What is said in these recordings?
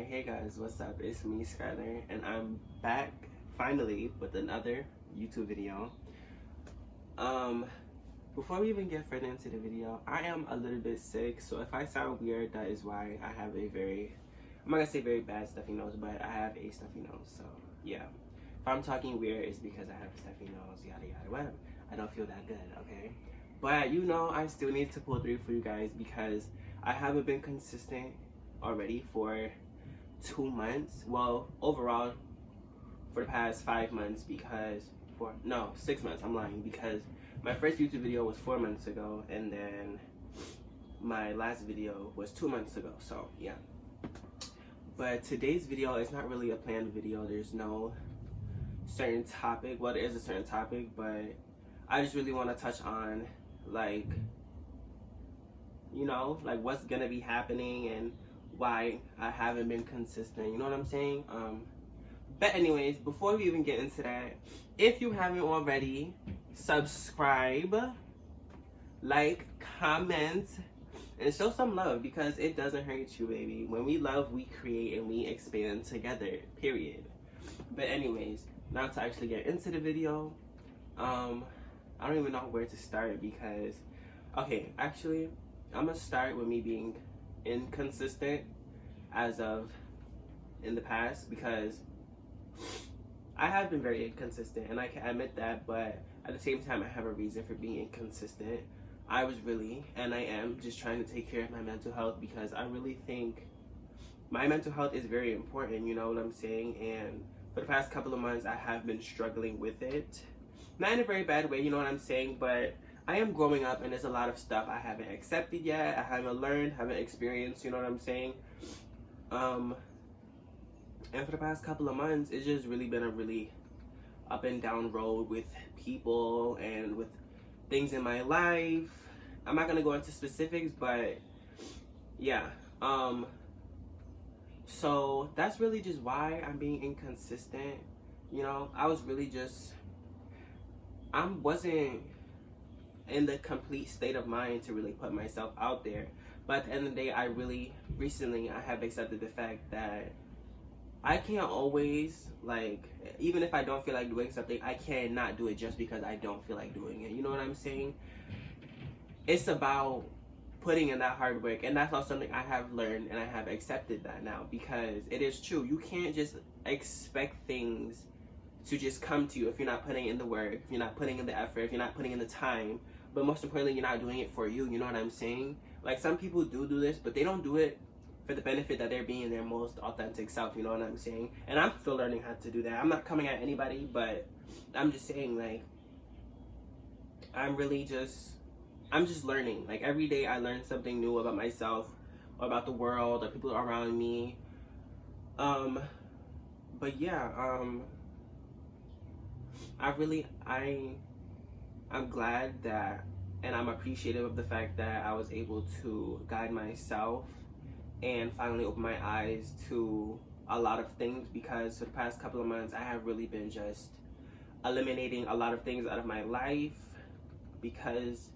Alright, hey guys, what's up? It's me, Skyler, and I'm back finally with another YouTube video. Before we even get further into the video, I am a little bit sick, so if I sound weird, that is why. I have a I'm not gonna say very bad stuffy nose, but I have a stuffy nose, so yeah. If I'm talking weird, it's because I have a stuffy nose, yada yada, whatever. I don't feel that good, okay? But you know, I still need to pull through for you guys because I haven't been consistent already for 2 months. Well, overall for the past 5 months because 6 months, I'm lying, because my first YouTube video was 4 months ago and then my last video was 2 months ago, so yeah. But today's video is not really a planned video. There's no certain topic. Well, there is a certain topic, but I just really want to touch on, like, you know, like what's gonna be happening and why I haven't been consistent, you know what I'm saying? But anyways, before we even get into that, if you haven't already, subscribe, like, comment, and show some love because it doesn't hurt you, baby. When we love, we create and we expand together, period. But anyways, now to actually get into the video, I don't even know where to start because, okay, actually, I'm gonna start with me being inconsistent as of in the past because I have been very inconsistent and I can admit that, but at the same time I have a reason for being inconsistent. I was really, and I am, just trying to take care of my mental health because I really think my mental health is very important, you know what I'm saying? And for the past couple of months I have been struggling with it. Not in a very bad way, you know what I'm saying, but I am growing up and there's a lot of stuff I haven't accepted yet, I haven't learned, haven't experienced, you know what I'm saying? And for the past couple of months, it's just really been a really up and down road with people and with things in my life. I'm not gonna go into specifics, but yeah. So that's really just why I'm being inconsistent. You know, I wasn't in the complete state of mind to really put myself out there. But at the end of the day, I have accepted the fact that I can't always, like, even if I don't feel like doing something, I cannot do it just because I don't feel like doing it. You know what I'm saying? It's about putting in that hard work, and that's also something I have learned, and I have accepted that now because it is true. You can't just expect things to just come to you if you're not putting in the work, if you're not putting in the effort, if you're not putting in the time. But most importantly, you're not doing it for you. You know what I'm saying? Like, some people do this, but they don't do it for the benefit that they're being their most authentic self, you know what I'm saying? And I'm still learning how to do that. I'm not coming at anybody, but I'm just saying, like, I'm just learning. Like, every day I learn something new about myself, or about the world, or people around me. But yeah, I'm glad that, and I'm appreciative of the fact that I was able to guide myself and finally open my eyes to a lot of things, because for the past couple of months I have really been just eliminating a lot of things out of my life because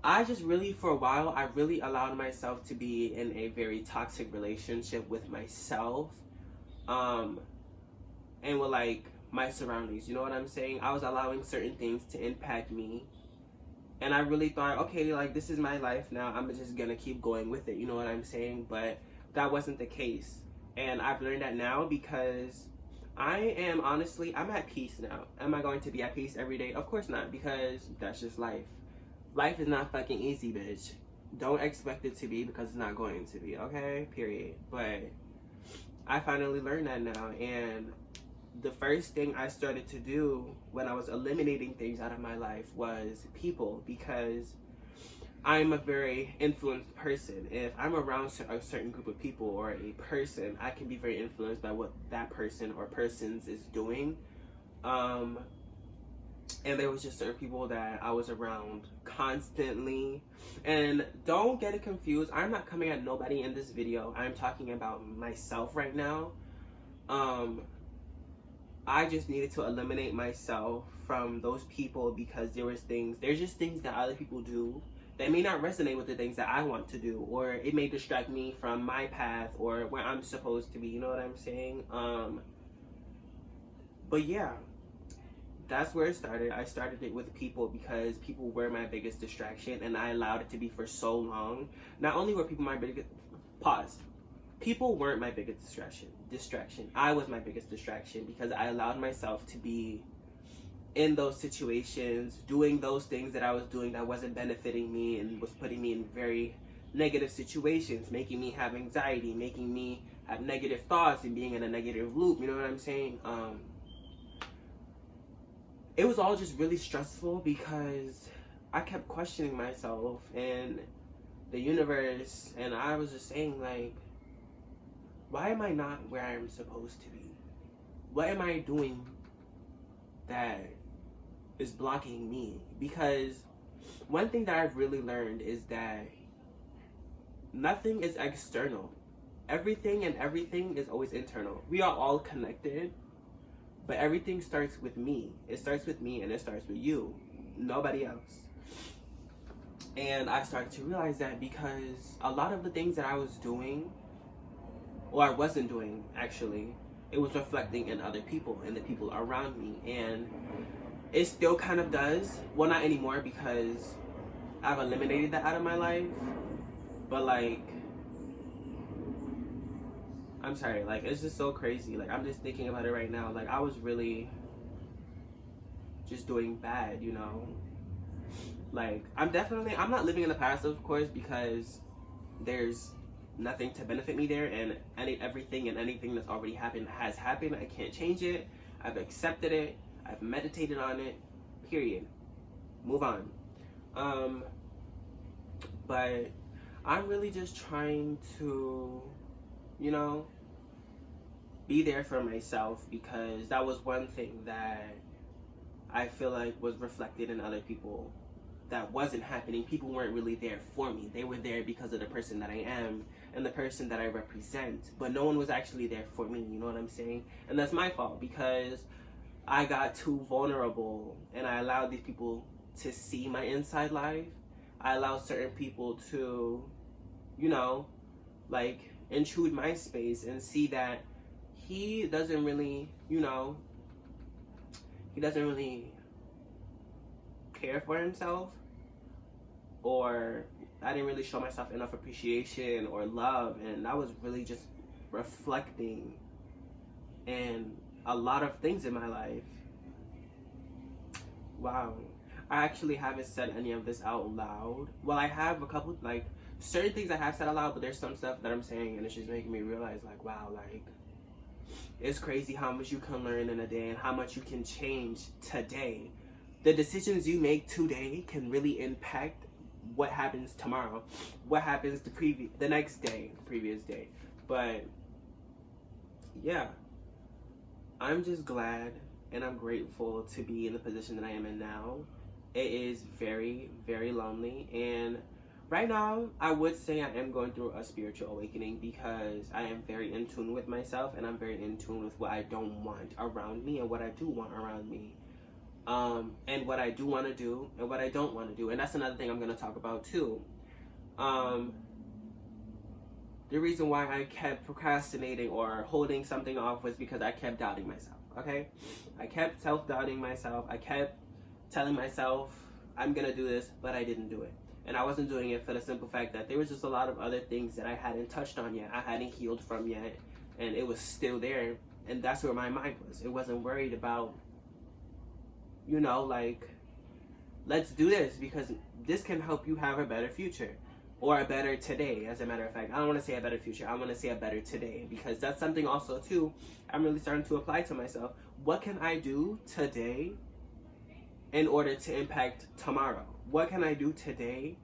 I just really, for a while, I really allowed myself to be in a very toxic relationship with myself and with, like, my surroundings, you know what I'm saying? I was allowing certain things to impact me. And I really thought, okay, like, this is my life now. I'm just gonna keep going with it. You know what I'm saying? But that wasn't the case. And I've learned that now because I'm at peace now. Am I going to be at peace every day? Of course not, because that's just life. Life is not fucking easy, bitch. Don't expect it to be because it's not going to be, okay? Period. But I finally learned that now. And the first thing I started to do when I was eliminating things out of my life was people, because I'm a very influenced person. If I'm around a certain group of people or a person, I can be very influenced by what that person or persons is doing. And there was just certain people that I was around constantly. And don't get it confused, I'm not coming at nobody in this video. I'm talking about myself right now. I just needed to eliminate myself from those people because there's just things that other people do that may not resonate with the things that I want to do, or it may distract me from my path or where I'm supposed to be. You know what I'm saying? But yeah, that's where it started. I started it with people because people were my biggest distraction, and I allowed it to be for so long. Not only were people my biggest people weren't my biggest distraction. I was my biggest distraction because I allowed myself to be in those situations, doing those things that I was doing that wasn't benefiting me and was putting me in very negative situations, making me have anxiety, making me have negative thoughts and being in a negative loop. You know what I'm saying? It was all just really stressful because I kept questioning myself and the universe, and I was just saying, like, why am I not where I'm supposed to be? What am I doing that is blocking me? Because one thing that I've really learned is that nothing is external. Everything is always internal. We are all connected, but everything starts with me. It starts with me and it starts with you. Nobody else. And I started to realize that because a lot of the things that I was doing, or I wasn't doing actually, it was reflecting in other people and the people around me. And it still kind of does. Well, not anymore because I've eliminated that out of my life. But like, I'm sorry, like, it's just so crazy. Like, I'm just thinking about it right now. Like, I was really just doing bad, you know? Like, I'm not living in the past, of course, because there's nothing to benefit me there, and everything and anything that's already happened has happened. I can't change it. I've accepted it. I've meditated on it. Period. Move on. But I'm really just trying to, you know, be there for myself, because that was one thing that I feel like was reflected in other people that wasn't happening. People weren't really there for me. They were there because of the person that I am and the person that I represent, but no one was actually there for me. You know what I'm saying? And that's my fault, because I got too vulnerable and I allowed these people to see my inside life. I allowed certain people to, you know, like, intrude my space and see that he doesn't really, you know, he doesn't really care for himself, or I didn't really show myself enough appreciation or love, and I was really just reflecting in a lot of things in my life. Wow. I actually haven't said any of this out loud. Well, I have a couple, like, certain things I have said out loud, but there's some stuff that I'm saying and it's just making me realize, like, wow, like, it's crazy how much you can learn in a day and how much you can change today. The decisions you make today can really impact what happens tomorrow, what happens the next day, previous day. But yeah, I'm just glad and I'm grateful to be in the position that I am in now. It is very, very lonely, and right now I would say I am going through a spiritual awakening, because I am very in tune with myself, and I'm very in tune with what I don't want around me and what I do want around me. And what I do want to do and what I don't want to do. And that's another thing I'm going to talk about too. The reason why I kept procrastinating or holding something off was because I kept doubting myself, okay? I kept self-doubting myself. I kept telling myself, I'm going to do this, but I didn't do it. And I wasn't doing it for the simple fact that there was just a lot of other things that I hadn't touched on yet. I hadn't healed from yet. And it was still there. And that's where my mind was. It wasn't worried about, you know, like, let's do this because this can help you have a better future, or a better today. As a matter of fact, I don't want to say a better future, I want to say a better today, because that's something also too I'm really starting to apply to myself. What can I do today in order to impact tomorrow? What can I do today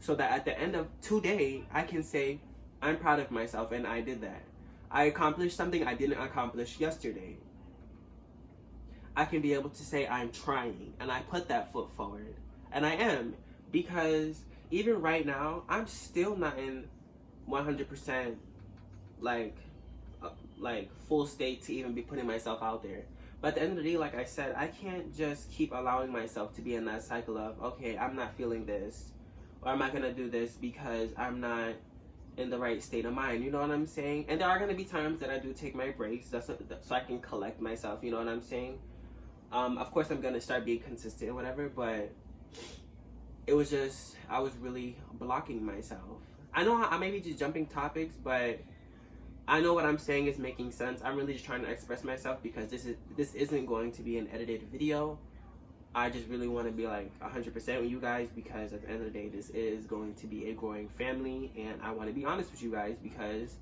so that at the end of today I can say I'm proud of myself and I did that. I accomplished something I didn't accomplish yesterday. I can be able to say I'm trying and I put that foot forward, and I am, because even right now I'm still not in 100% like full state to even be putting myself out there. But at the end of the day, like I said, I can't just keep allowing myself to be in that cycle of, okay, I'm not feeling this, or am I gonna do this because I'm not in the right state of mind? You know what I'm saying? And there are gonna be times that I do take my breaks, so I can collect myself. You know what I'm saying? Of course, I'm gonna start being consistent, or whatever. But it was just, I was really blocking myself. I know I may be just jumping topics, but I know what I'm saying is making sense. I'm really just trying to express myself because this isn't going to be an edited video. I just really want to be like 100% with you guys, because at the end of the day, this is going to be a growing family, and I want to be honest with you guys because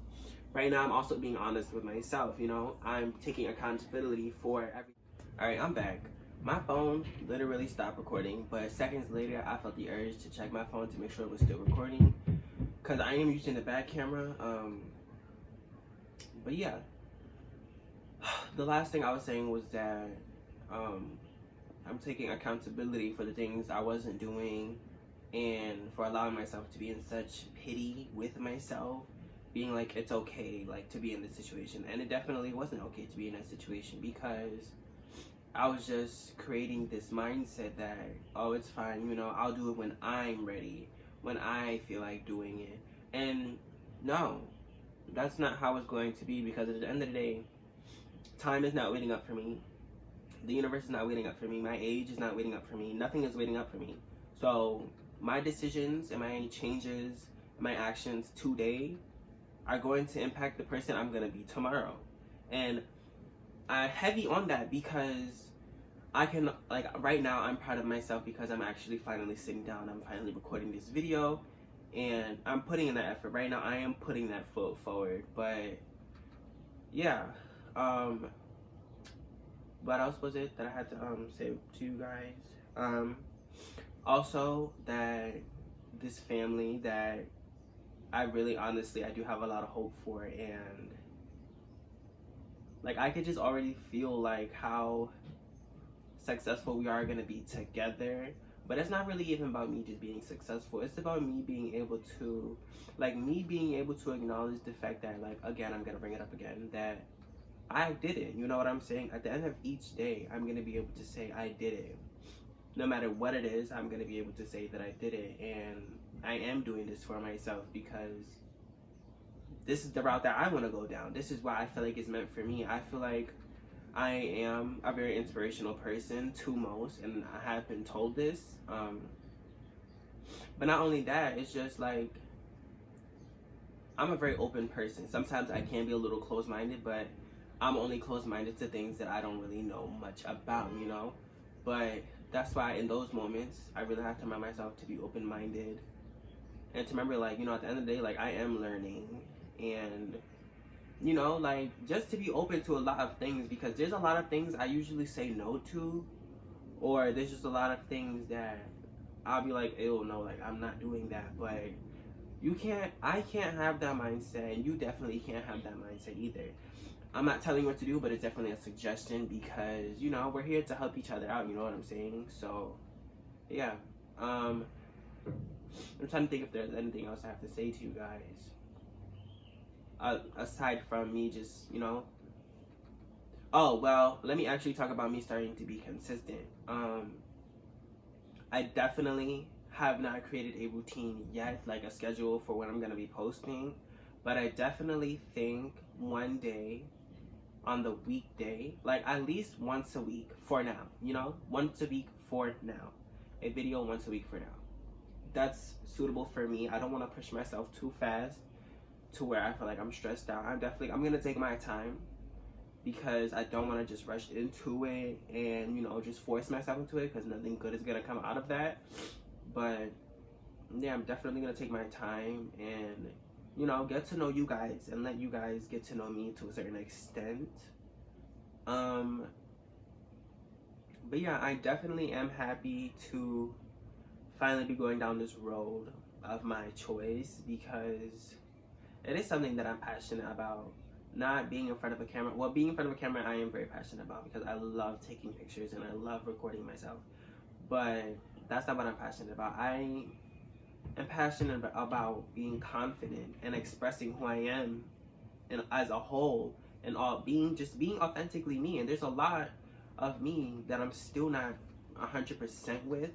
right now I'm also being honest with myself. You know, I'm taking accountability for everything. All right, I'm back. My phone literally stopped recording, but seconds later, I felt the urge to check my phone to make sure it was still recording, because I am using the back camera. But yeah, the last thing I was saying was that I'm taking accountability for the things I wasn't doing, and for allowing myself to be in such pity with myself, being like, it's okay, like, to be in this situation. And it definitely wasn't okay to be in that situation, because I was just creating this mindset that, oh, it's fine, you know, I'll do it when I'm ready, when I feel like doing it. And no, that's not how it's going to be, because at the end of the day, time is not waiting up for me. The universe is not waiting up for me. My age is not waiting up for me. Nothing is waiting up for me. So my decisions and my changes, my actions today are going to impact the person I'm going to be tomorrow. And I'm heavy on that because I can, like, right now I'm proud of myself because I'm actually finally sitting down. I'm finally recording this video, and I'm putting in that effort. Right now I am putting that foot forward. But yeah, what else was it that I had to say to you guys? Also, that this family that I really honestly, I do have a lot of hope for, and like I could just already feel like how successful we are gonna be together. But it's not really even about me just being successful. It's about me being able to, acknowledge the fact that, like, again, I'm gonna bring it up again, that I did it. You know what I'm saying? At the end of each day, I'm going to be able to say I did it. No matter what it is, I'm going to be able to say that I did it. And I am doing this for myself because this is the route that I want to go down. This is why I feel like it's meant for me. I feel like I am a very inspirational person to most, and I have been told this. But not only that, it's just like I'm a very open person. Sometimes I can be a little closed-minded, but I'm only closed-minded to things that I don't really know much about, you know? But that's why in those moments, I really have to remind myself to be open-minded and to remember, like, you know, at the end of the day, like, I am learning, and, you know, like, just to be open to a lot of things, because there's a lot of things I usually say no to, or there's just a lot of things that I'll be like, ew, no, like, I'm not doing that. But I can't have that mindset, and you definitely can't have that mindset either. I'm not telling you what to do, but it's definitely a suggestion, because, you know, we're here to help each other out, you know what I'm saying? So, yeah. I'm trying to think if there's anything else I have to say to you guys. Aside from me just, you know. Oh, well, let me actually talk about me starting to be consistent. I definitely have not created a routine yet, like a schedule for when I'm going to be posting. But I definitely think one day, on the weekday, like at least once a week for now, you know, once a week for now, a video once a week for now. That's suitable for me. I don't want to push myself too fast to where I feel like I'm stressed out. I'm gonna take my time, because I don't want to just rush into it and, you know, just force myself into it, because nothing good is gonna come out of that. But yeah, I'm definitely gonna take my time and, you know, get to know you guys and let you guys get to know me to a certain extent. But yeah, I definitely am happy to finally be going down this road of my choice, because it is something that I'm passionate about. Not being in front of a camera. Well, being in front of a camera, I am very passionate about, because I love taking pictures and I love recording myself. But that's not what I'm passionate about. I am passionate about being confident and expressing who I am, and as a whole, and all being authentically me. And there's a lot of me that I'm still not 100% with,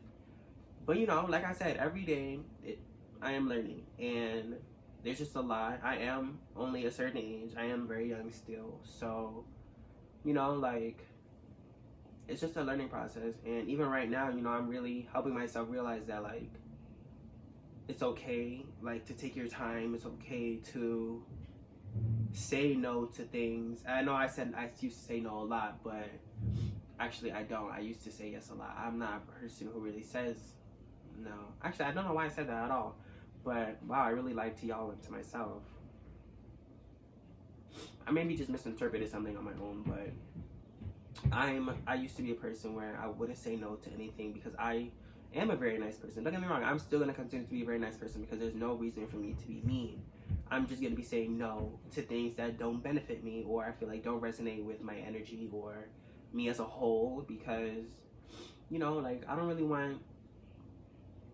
But you know, like I said, every day I am learning, and there's just a lot. I am only a certain age. I am very young still, so you know, like it's just a learning process. And even right now, you know, I'm really helping myself realize that like it's okay, like to take your time. It's okay to say no to things. I know I said I used to say no a lot, but actually I don't. I used to say yes a lot. I'm not a person who really says no. Actually, I don't know why I said that at all. But wow, I really lied to y'all and to myself. I maybe just misinterpreted something on my own, but I used to be a person where I wouldn't say no to anything because I am a very nice person. Don't get me wrong, I'm still gonna continue to be a very nice person because there's no reason for me to be mean. I'm just gonna be saying no to things that don't benefit me or I feel like don't resonate with my energy or me as a whole because, you know, like I don't really want,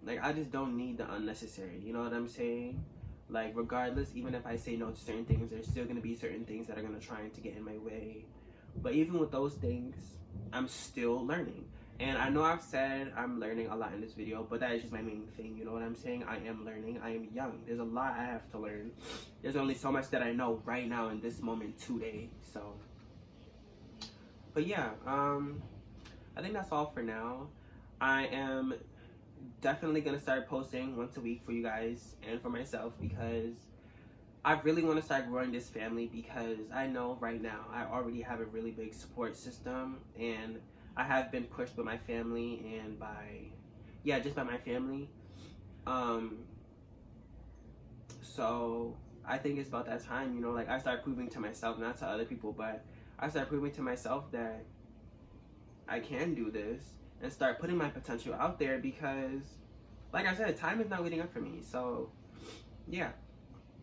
like I just don't need the unnecessary, you know what I'm saying? Like regardless, even if I say no to certain things, there's still gonna be certain things that are gonna try to get in my way. But even with those things, I'm still learning. And I know I've said I'm learning a lot in this video, but that is just my main thing. You know what I'm saying? I am learning. I am young. There's a lot I have to learn. There's only so much that I know right now in this moment today. So, but yeah, I think that's all for now. I am definitely going to start posting once a week for you guys and for myself because I really want to start growing this family because I know right now I already have a really big support system and I have been pushed by my family and just by my family. So I think it's about that time, you know, like I start proving to myself, not to other people, but I start proving to myself that I can do this and start putting my potential out there because, like I said, time is not waiting up for me. So, yeah.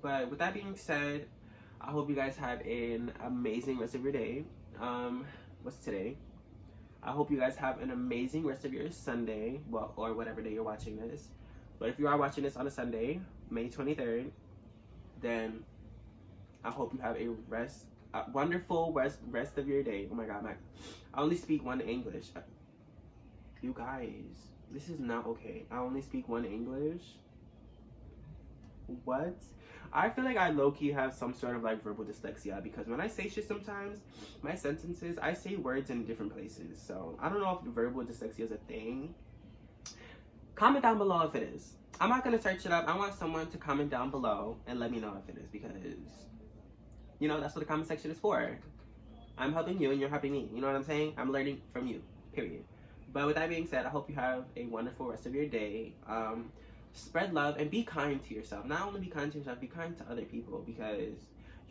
But with that being said, I hope you guys have an amazing rest of your day. What's today? I hope you guys have an amazing rest of your Sunday, well, or whatever day you're watching this. But if you are watching this on a Sunday, May 23rd, then I hope you have a wonderful rest of your day. Oh my God, I only speak one English. You guys, this is not okay. I only speak one English. What? I feel like I low-key have some sort of like verbal dyslexia because when I say shit sometimes, my sentences, I say words in different places. So I don't know if verbal dyslexia is a thing. Comment down below if it is. I'm not gonna search it up. I want someone to comment down below and let me know if it is because, you know, that's what the comment section is for. I'm helping you and you're helping me. You know what I'm saying? I'm learning from you, period. But with that being said, I hope you have a wonderful rest of your day. Spread love and be kind to yourself. Not only be kind to yourself, be kind to other people because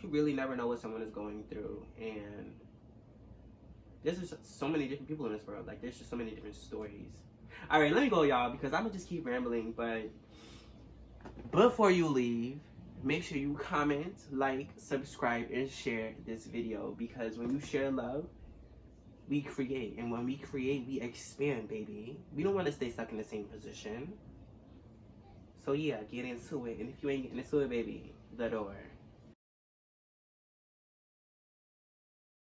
you really never know what someone is going through. And there's just so many different people in this world. Like, there's just so many different stories. All right, let me go, y'all, because I'm going to just keep rambling. But before you leave, make sure you comment, like, subscribe, and share this video because when you share love, we create. And when we create, we expand, baby. We don't want to stay stuck in the same position. So yeah, get into it. And if you ain't getting into it, baby, the door.